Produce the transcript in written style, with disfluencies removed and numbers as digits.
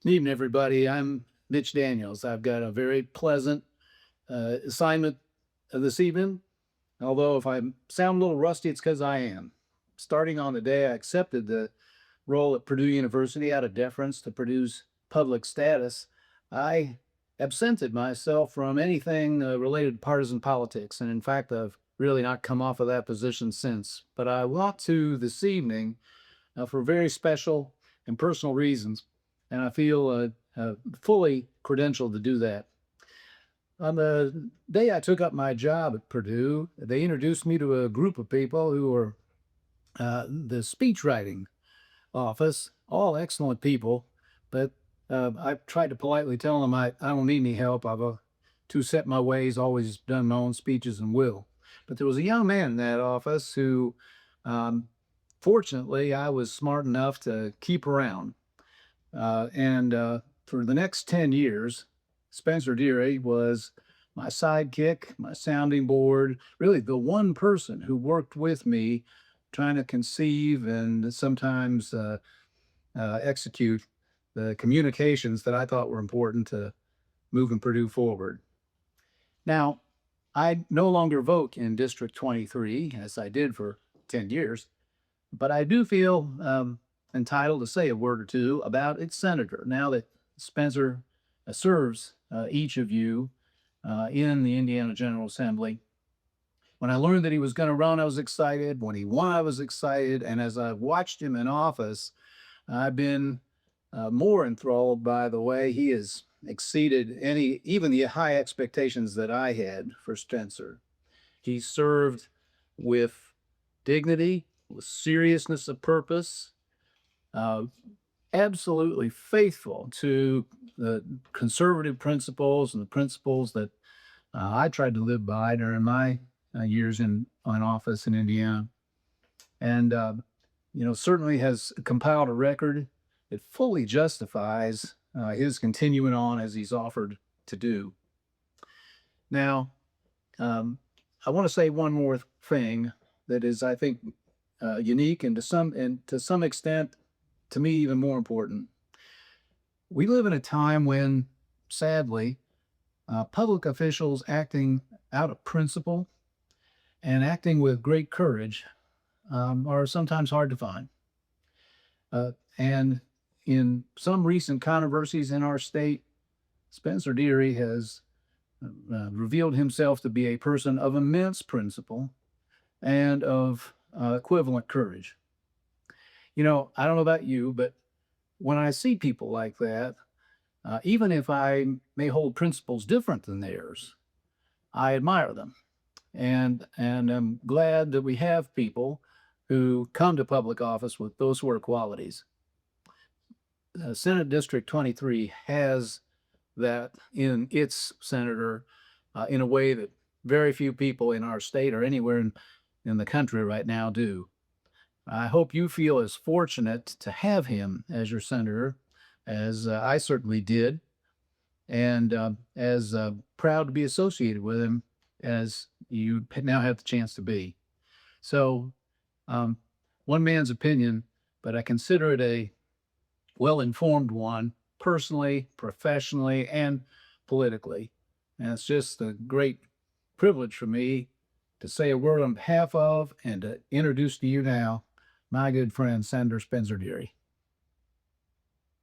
Evening, everybody. I'm Mitch Daniels. I've got a very pleasant assignment this evening. Although if I sound a little rusty, it's because I am. Starting on the day I accepted the role at Purdue University out of deference to Purdue's public status, I absented myself from anything related to partisan politics. And in fact, I've really not come off of that position since. But I want to this evening for very special and personal reasons, and I feel fully credentialed to do that. On the day I took up my job at Purdue, they introduced me to a group of people who were the speech writing office, all excellent people, but I tried to politely tell them I don't need any help. I've too set my ways, always done my own speeches and will. But there was a young man in that office who, um, fortunately, I was smart enough to keep around. And for the next 10 years, Spencer Deery was my sidekick, my sounding board, really the one person who worked with me trying to conceive and sometimes execute the communications that I thought were important to moving Purdue forward. Now, I no longer vote in District 23 as I did for 10 years, but I do feel entitled to say a word or two about its senator now that Spencer serves each of you in the Indiana General Assembly. When I learned that he was going to run, I was excited. When he won, I was excited. And as I watched him in office, I've been more enthralled by the way he has exceeded even the high expectations that I had for Spencer. He served with dignity, with seriousness of purpose, uh, absolutely faithful to the conservative principles and the principles that I tried to live by during my years in office in Indiana, and certainly has compiled a record that fully justifies his continuing on as he's offered to do. Now, I want to say one more thing that is, I think, unique and to some extent, to me, even more important. We live in a time when, sadly, public officials acting out of principle and acting with great courage are sometimes hard to find. And in some recent controversies in our state, Spencer Deery has revealed himself to be a person of immense principle and of equivalent courage. I don't know about you, but when I see people like that, even if I may hold principles different than theirs, I admire them, and I'm glad that we have people who come to public office with those sort of qualities. Senate District 23 has that in its senator in a way that very few people in our state or anywhere in the country right now do. I hope you feel as fortunate to have him as your senator as I certainly did, and as proud to be associated with him as you now have the chance to be. So, um, one man's opinion, but I consider it a well informed one, personally, professionally, and politically. And it's just a great privilege for me to say a word on behalf of and to introduce to you now my good friend, Senator Spencer Deery.